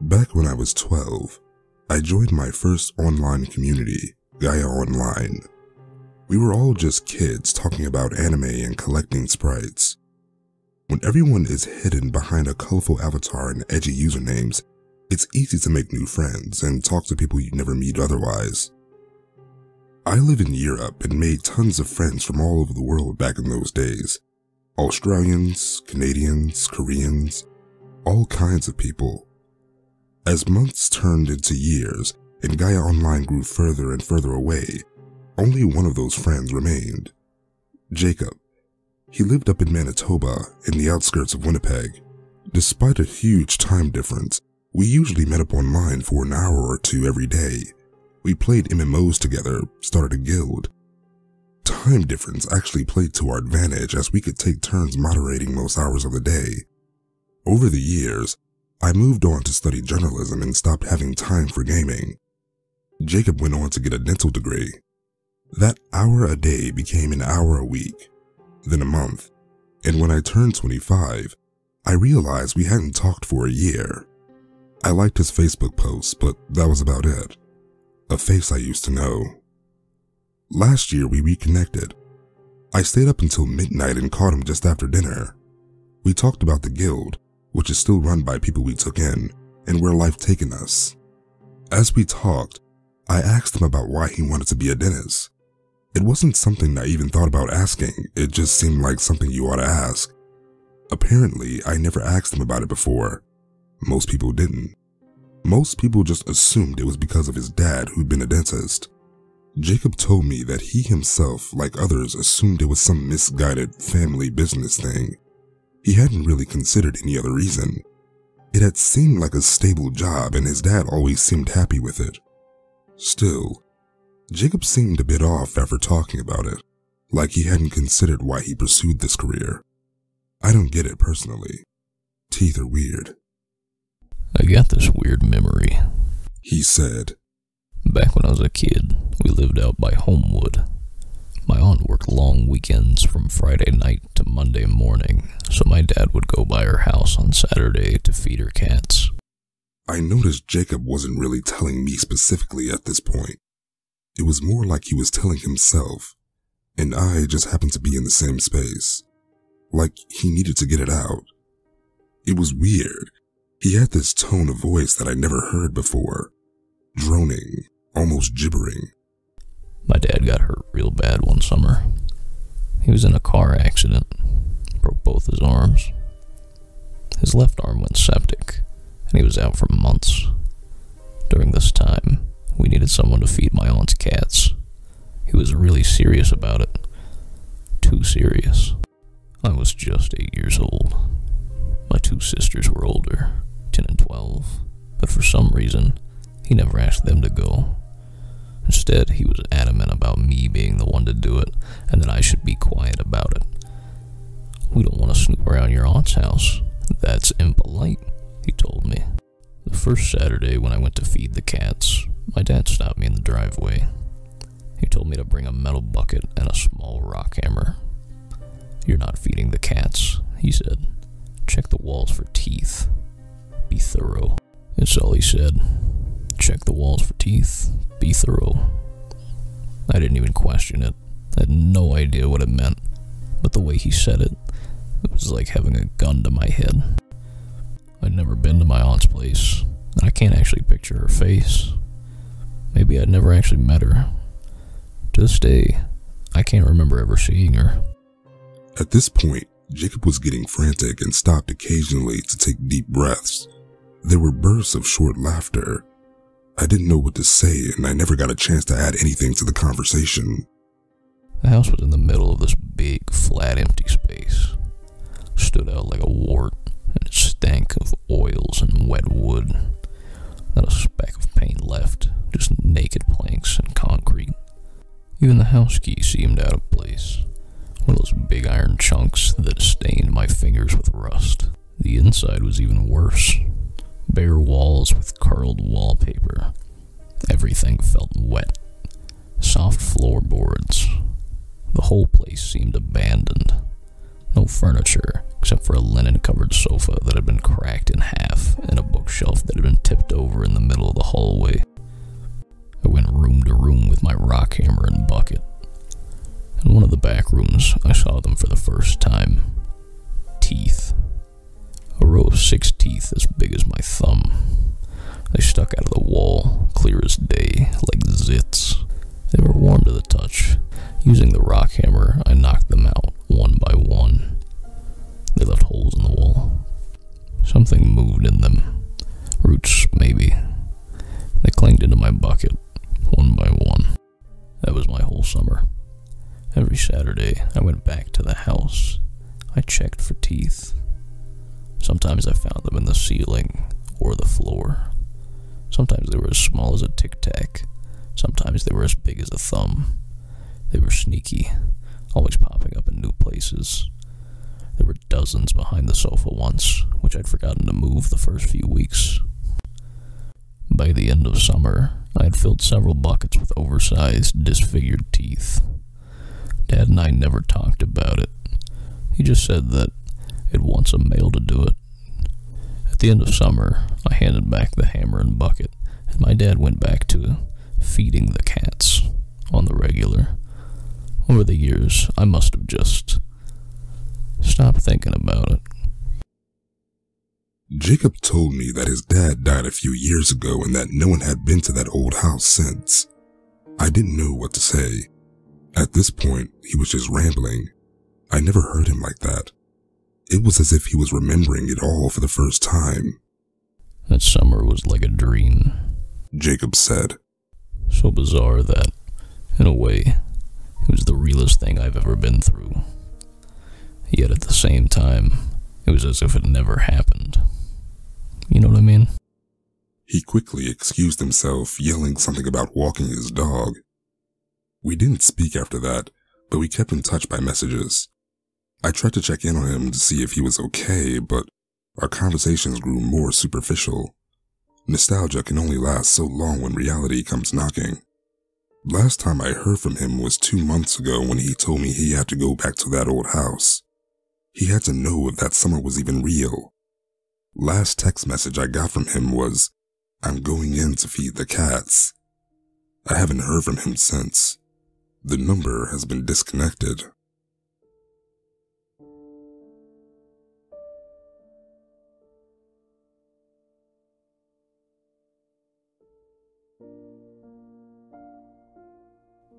Back when I was 12, I joined my first online community, Gaia Online. We were all just kids talking about anime and collecting sprites. When everyone is hidden behind a colorful avatar and edgy usernames, it's easy to make new friends and talk to people you'd never meet otherwise. I live in Europe and made tons of friends from all over the world back in those days. Australians, Canadians, Koreans, all kinds of people. As months turned into years and Gaia Online grew further and further away, only one of those friends remained. Jacob. He lived up in Manitoba, in the outskirts of Winnipeg. Despite a huge time difference, we usually met up online for an hour or two every day. We played MMOs together, started a guild. Time difference actually played to our advantage as we could take turns moderating most hours of the day. Over the years, I moved on to study journalism and stopped having time for gaming. Jacob went on to get a dental degree. That hour a day became an hour a week, then a month, and when I turned 25, I realized we hadn't talked for a year. I liked his Facebook posts, but that was about it. A face I used to know. Last year we reconnected. I stayed up until midnight and caught him just after dinner. We talked about the guild, which is still run by people we took in, and where life taken us. As we talked, I asked him about why he wanted to be a dentist. It wasn't something I even thought about asking, it just seemed like something you ought to ask. Apparently, I never asked him about it before. Most people didn't. Most people just assumed it was because of his dad who'd been a dentist. Jacob told me that he himself, like others, assumed it was some misguided family business thing. He hadn't really considered any other reason. It had seemed like a stable job and his dad always seemed happy with it. Still, Jacob seemed a bit off after talking about it, like he hadn't considered why he pursued this career. I don't get it personally. Teeth are weird. I got this weird memory, he said. Back when I was a kid, we lived out by Homewood. My aunt worked long weekends from Friday night to Monday morning, so my dad would go by her house on Saturday to feed her cats. I noticed Jacob wasn't really telling me specifically at this point. It was more like he was telling himself, and I just happened to be in the same space. Like he needed to get it out. It was weird. He had this tone of voice that I never heard before. Droning, almost gibbering. My dad got hurt real bad one summer. He was in a car accident, broke both his arms. His left arm went septic, and he was out for months. During this time, we needed someone to feed my aunt's cats. He was really serious about it. Too serious. I was just 8 years old. My two sisters were older, 10 and 12, but for some reason, he never asked them to go. Instead, he was adamant about me being the one to do it, and that I should be quiet about it. We don't want to snoop around your aunt's house. That's impolite, he told me. The first Saturday when I went to feed the cats, my dad stopped me in the driveway. He told me to bring a metal bucket and a small rock hammer. You're not feeding the cats, he said. Check the walls for teeth. Be thorough. That's all he said. Check the walls for teeth. Be thorough. I didn't even question it. I had no idea what it meant. But the way he said it, it was like having a gun to my head. I'd never been to my aunt's place, and I can't actually picture her face. Maybe I'd never actually met her. To this day, I can't remember ever seeing her. At this point, Jacob was getting frantic and stopped occasionally to take deep breaths. There were bursts of short laughter. I didn't know what to say, and I never got a chance to add anything to the conversation. The house was in the middle of this big, flat, empty space. Stood out like a wart, and it stank of oils and wet wood. Not a speck of paint left, just naked planks and concrete. Even the house key seemed out of place. One of those big iron chunks that stained my fingers with rust. The inside was even worse. Bare walls with curled wallpaper. Everything felt wet. Soft floorboards. The whole place seemed abandoned. No furniture, except for a linen-covered sofa that had been cracked in half and a bookshelf that had been tipped the back rooms, I saw them for the first time. Teeth. A row of 6 teeth as big as my thumb. They stuck out of the wall, clear as day, like zits. They were warm to the touch. Using the rock hammer, I knocked them out, one by one. They left holes in the wall. Something moved in them. Roots, maybe. They clinged into my bucket, one by one. That was my whole summer. Every Saturday, I went back to the house. I checked for teeth. Sometimes I found them in the ceiling or the floor. Sometimes they were as small as a tic-tac. Sometimes they were as big as a thumb. They were sneaky, always popping up in new places. There were dozens behind the sofa once, which I'd forgotten to move the first few weeks. By the end of summer, I had filled several buckets with oversized, disfigured teeth. Dad and I never talked about it. He just said that it wants a male to do it. At the end of summer, I handed back the hammer and bucket, and my dad went back to feeding the cats on the regular. Over the years, I must have just stopped thinking about it. Jacob told me that his dad died a few years ago and that no one had been to that old house since. I didn't know what to say. At this point, he was just rambling. I never heard him like that. It was as if he was remembering it all for the first time. That summer was like a dream, Jacob said. So bizarre that, in a way, it was the realest thing I've ever been through. Yet at the same time, it was as if it never happened. You know what I mean? He quickly excused himself, yelling something about walking his dog. We didn't speak after that, but we kept in touch by messages. I tried to check in on him to see if he was okay, but our conversations grew more superficial. Nostalgia can only last so long when reality comes knocking. Last time I heard from him was 2 months ago when he told me he had to go back to that old house. He had to know if that summer was even real. Last text message I got from him was, "I'm going in to feed the cats." I haven't heard from him since. The number has been disconnected.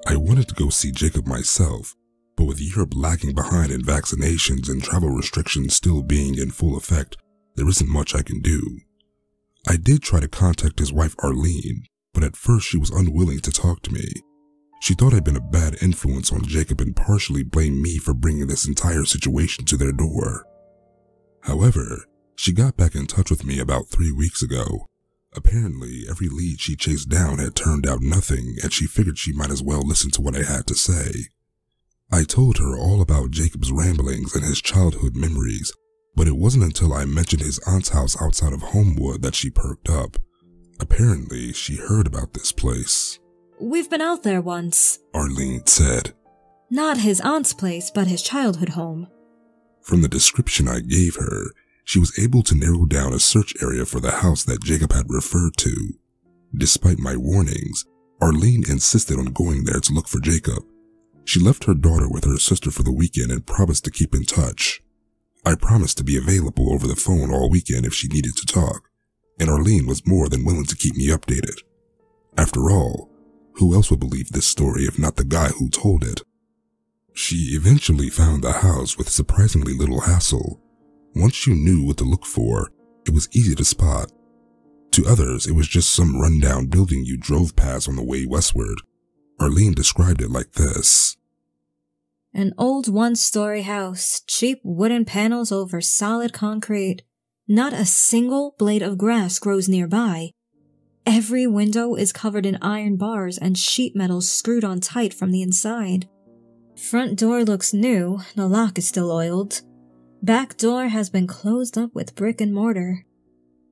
I wanted to go see Jacob myself, but with Europe lagging behind in vaccinations and travel restrictions still being in full effect, there isn't much I can do. I did try to contact his wife Arlene, but at first she was unwilling to talk to me. She thought I'd been a bad influence on Jacob and partially blamed me for bringing this entire situation to their door. However, she got back in touch with me about 3 weeks ago. Apparently, every lead she chased down had turned out nothing, and she figured she might as well listen to what I had to say. I told her all about Jacob's ramblings and his childhood memories, but it wasn't until I mentioned his aunt's house outside of Homewood that she perked up. Apparently, she heard about this place. "We've been out there once," Arlene said. "Not his aunt's place, but his childhood home." From the description I gave her, she was able to narrow down a search area for the house that Jacob had referred to. Despite my warnings, Arlene insisted on going there to look for Jacob. She left her daughter with her sister for the weekend and promised to keep in touch. I promised to be available over the phone all weekend if she needed to talk, and Arlene was more than willing to keep me updated. After all, who else would believe this story if not the guy who told it? She eventually found the house with surprisingly little hassle. Once you knew what to look for, it was easy to spot. To others, it was just some rundown building you drove past on the way westward. Arlene described it like this. "An old one-story house, cheap wooden panels over solid concrete. Not a single blade of grass grows nearby. Every window is covered in iron bars and sheet metal screwed on tight from the inside. Front door looks new, the lock is still oiled. Back door has been closed up with brick and mortar."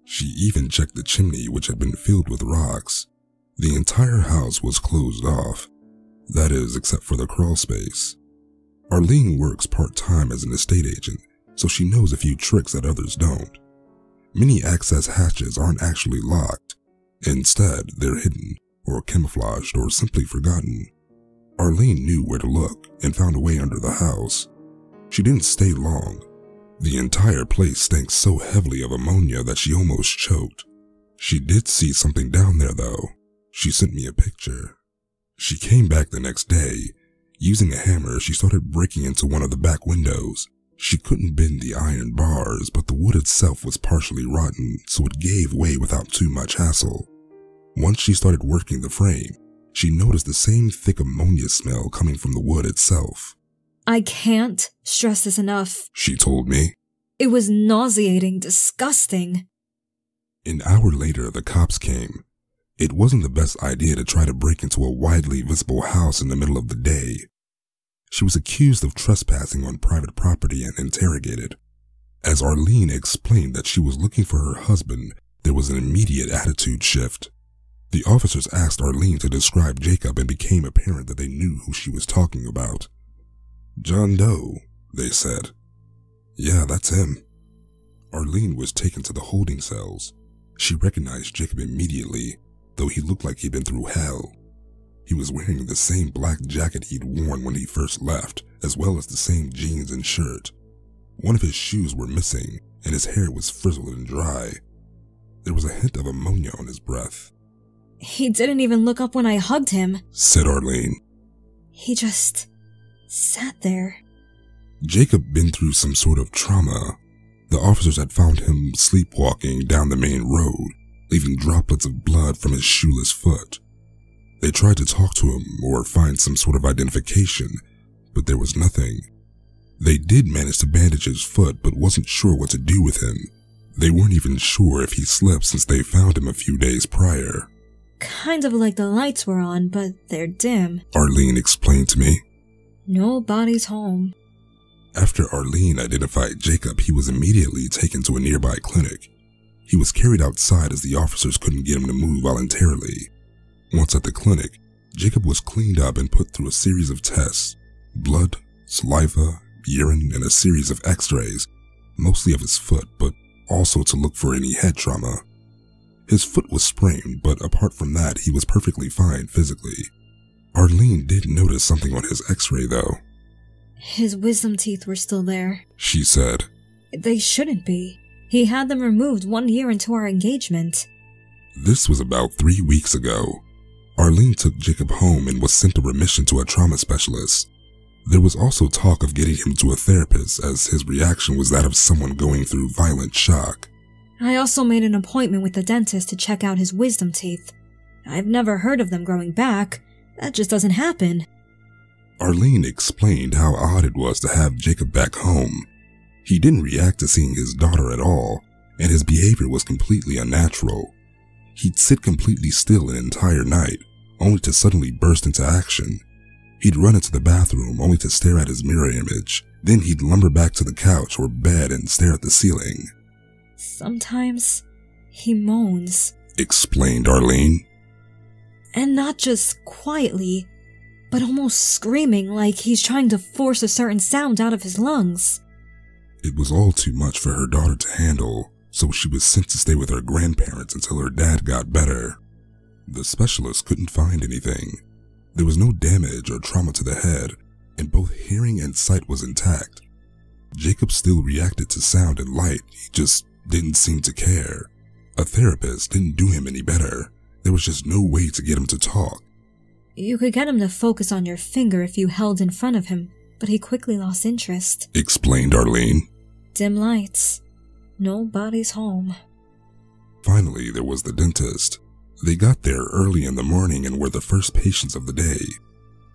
She even checked the chimney, which had been filled with rocks. The entire house was closed off. That is, except for the crawl space. Arlene works part-time as an estate agent, so she knows a few tricks that others don't. Many access hatches aren't actually locked. Instead, they're hidden, or camouflaged, or simply forgotten. Arlene knew where to look and found a way under the house. She didn't stay long. The entire place stank so heavily of ammonia that she almost choked. She did see something down there though. She sent me a picture. She came back the next day. Using a hammer, she started breaking into one of the back windows. She couldn't bend the iron bars, but the wood itself was partially rotten, so it gave way without too much hassle. Once she started working the frame, she noticed the same thick ammonia smell coming from the wood itself. I can't stress this enough, she told me. It was nauseating, disgusting. An hour later, the cops came. It wasn't the best idea to try to break into a widely visible house in the middle of the day. She was accused of trespassing on private property and interrogated. As Arlene explained that she was looking for her husband, there was an immediate attitude shift. The officers asked Arlene to describe Jacob and became apparent that they knew who she was talking about. John Doe, they said. Yeah, that's him. Arlene was taken to the holding cells. She recognized Jacob immediately, though he looked like he'd been through hell. He was wearing the same black jacket he'd worn when he first left, as well as the same jeans and shirt. One of his shoes were missing, and his hair was frizzled and dry. There was a hint of ammonia on his breath. He didn't even look up when I hugged him, said Arlene. He just sat there. Jacob been through some sort of trauma. The officers had found him sleepwalking down the main road, leaving droplets of blood from his shoeless foot. They tried to talk to him or find some sort of identification, but there was nothing. They did manage to bandage his foot, but wasn't sure what to do with him. They weren't even sure if he slept since they found him a few days prior. Kind of like the lights were on, but they're dim, Arlene explained to me. Nobody's home. After Arlene identified Jacob, he was immediately taken to a nearby clinic. He was carried outside as the officers couldn't get him to move voluntarily. Once at the clinic, Jacob was cleaned up and put through a series of tests: blood, saliva, urine, and a series of x-rays, mostly of his foot, but also to look for any head trauma. His foot was sprained, but apart from that, he was perfectly fine physically. Arlene did notice something on his x-ray though. His wisdom teeth were still there, she said. They shouldn't be. He had them removed 1 year into our engagement. This was about 3 weeks ago. Arlene took Jacob home and was sent to remission to a trauma specialist. There was also talk of getting him to a therapist, as his reaction was that of someone going through violent shock. I also made an appointment with the dentist to check out his wisdom teeth. I've never heard of them growing back. That just doesn't happen. Arlene explained how odd it was to have Jacob back home. He didn't react to seeing his daughter at all, and his behavior was completely unnatural. He'd sit completely still an entire night, only to suddenly burst into action. He'd run into the bathroom only to stare at his mirror image. Then he'd lumber back to the couch or bed and stare at the ceiling. Sometimes he moans, explained Arlene. And not just quietly, but almost screaming like he's trying to force a certain sound out of his lungs. It was all too much for her daughter to handle, so she was sent to stay with her grandparents until her dad got better. The specialist couldn't find anything. There was no damage or trauma to the head, and both hearing and sight was intact. Jacob still reacted to sound and light, he just didn't seem to care. A therapist didn't do him any better. There was just no way to get him to talk. You could get him to focus on your finger if you held in front of him, but he quickly lost interest, explained Arlene. Dim lights. Nobody's home. Finally, there was the dentist. They got there early in the morning and were the first patients of the day.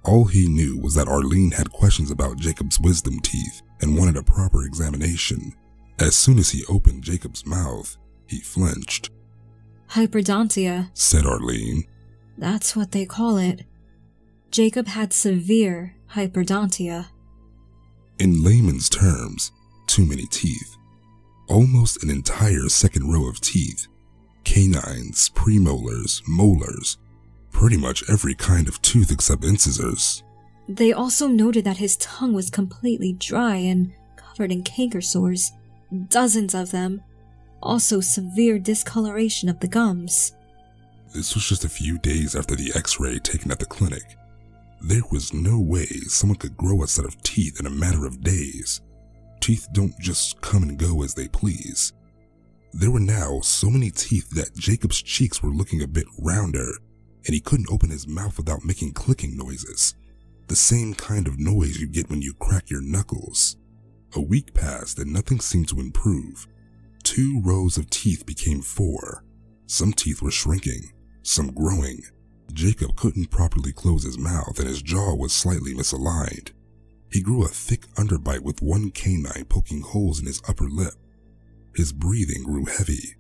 All he knew was that Arlene had questions about Jacob's wisdom teeth and wanted a proper examination. As soon as he opened Jacob's mouth, he flinched. Hyperdontia, said Arlene. That's what they call it. Jacob had severe hyperdontia. In layman's terms, too many teeth. Almost an entire second row of teeth. Canines, premolars, molars. Pretty much every kind of tooth except incisors. They also noted that his tongue was completely dry and covered in canker sores. Dozens of them. Also severe discoloration of the gums. This was just a few days after the x-ray taken at the clinic. There was no way someone could grow a set of teeth in a matter of days. Teeth don't just come and go as they please. There were now so many teeth that Jacob's cheeks were looking a bit rounder, and he couldn't open his mouth without making clicking noises. The same kind of noise you get when you crack your knuckles. A week passed and nothing seemed to improve. 2 rows of teeth became 4. Some teeth were shrinking, some growing. Jacob couldn't properly close his mouth and his jaw was slightly misaligned. He grew a thick underbite with one canine poking holes in his upper lip. His breathing grew heavy.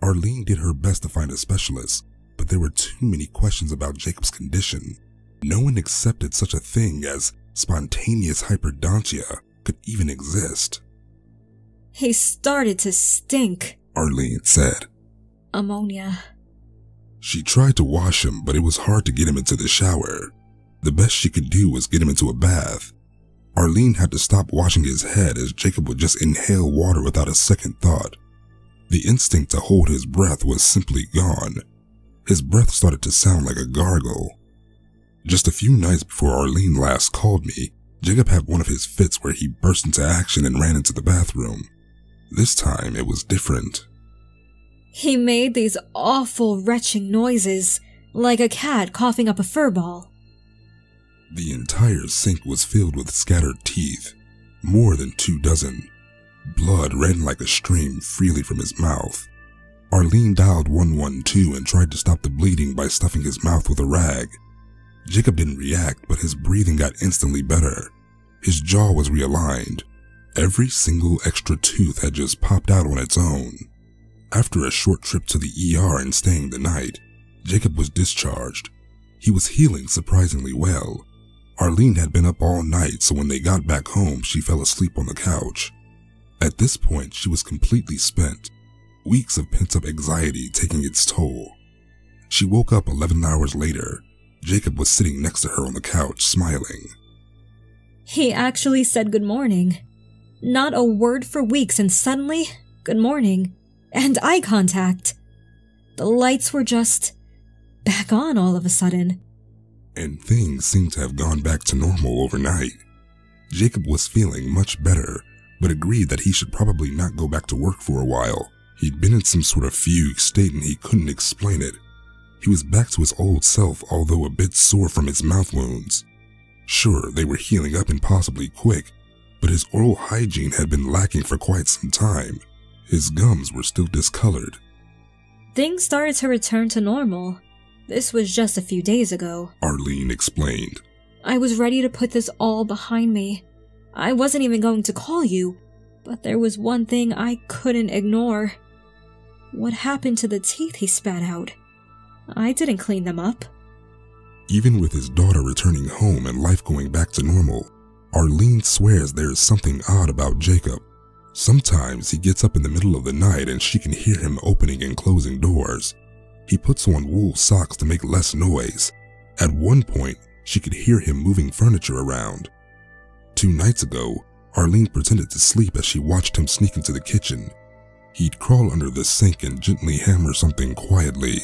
Arlene did her best to find a specialist, but there were too many questions about Jacob's condition. No one accepted such a thing as spontaneous hyperdontia could even exist. He started to stink, Arlene said. Ammonia. She tried to wash him, but it was hard to get him into the shower. The best she could do was get him into a bath. Arlene had to stop washing his head as Jacob would just inhale water without a second thought. The instinct to hold his breath was simply gone. His breath started to sound like a gargle. Just a few nights before Arlene last called me, Jacob had one of his fits where he burst into action and ran into the bathroom. This time it was different. He made these awful retching noises, like a cat coughing up a fur ball. The entire sink was filled with scattered teeth, more than 2 dozen. Blood ran like a stream freely from his mouth. Arlene dialed 112 and tried to stop the bleeding by stuffing his mouth with a rag. Jacob didn't react, but his breathing got instantly better. His jaw was realigned. Every single extra tooth had just popped out on its own. After a short trip to the ER and staying the night, Jacob was discharged. He was healing surprisingly well. Arlene had been up all night, so when they got back home, she fell asleep on the couch. At this point, she was completely spent, weeks of pent-up anxiety taking its toll. She woke up 11 hours later. Jacob was sitting next to her on the couch, smiling. He actually said good morning. Not a word for weeks, and suddenly, good morning, and eye contact. The lights were just back on all of a sudden. And things seemed to have gone back to normal overnight. Jacob was feeling much better, but agreed that he should probably not go back to work for a while. He'd been in some sort of fugue state and he couldn't explain it. He was back to his old self, although a bit sore from his mouth wounds. Sure, they were healing up impossibly quick, but his oral hygiene had been lacking for quite some time. His gums were still discolored. Things started to return to normal. This was just a few days ago, Arlene explained. I was ready to put this all behind me. I wasn't even going to call you, but there was one thing I couldn't ignore. What happened to the teeth he spat out? I didn't clean them up. Even with his daughter returning home and life going back to normal, Arlene swears there is something odd about Jacob. Sometimes he gets up in the middle of the night and she can hear him opening and closing doors. He puts on wool socks to make less noise. At one point, she could hear him moving furniture around. 2 nights ago, Arlene pretended to sleep as she watched him sneak into the kitchen. He'd crawl under the sink and gently hammer something quietly.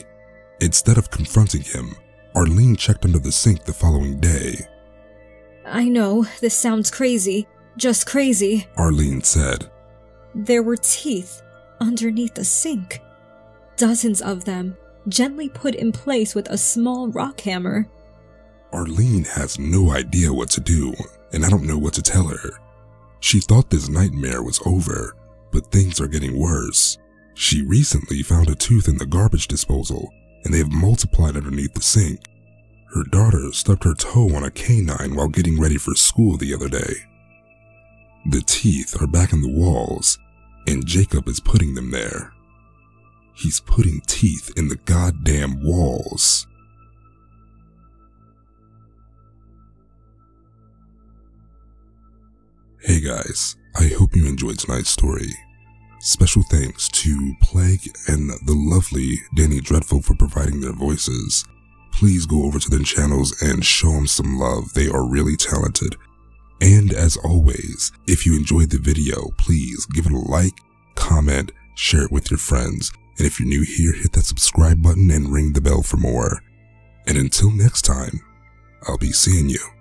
Instead of confronting him, Arlene checked under the sink the following day. I know, this sounds crazy, just crazy, Arlene said. There were teeth underneath the sink. Dozens of them, gently put in place with a small rock hammer. Arlene has no idea what to do, and I don't know what to tell her. She thought this nightmare was over, but things are getting worse. She recently found a tooth in the garbage disposal, and they have multiplied underneath the sink. Her daughter stubbed her toe on a canine while getting ready for school the other day. The teeth are back in the walls, and Jacob is putting them there. He's putting teeth in the goddamn walls. Hey guys, I hope you enjoyed tonight's story. Special thanks to Plague and the lovely Danny Dreadful for providing their voices. Please go over to their channels and show them some love. They are really talented. And as always, if you enjoyed the video, please give it a like, comment, share it with your friends. And if you're new here, hit that subscribe button and ring the bell for more. And until next time, I'll be seeing you.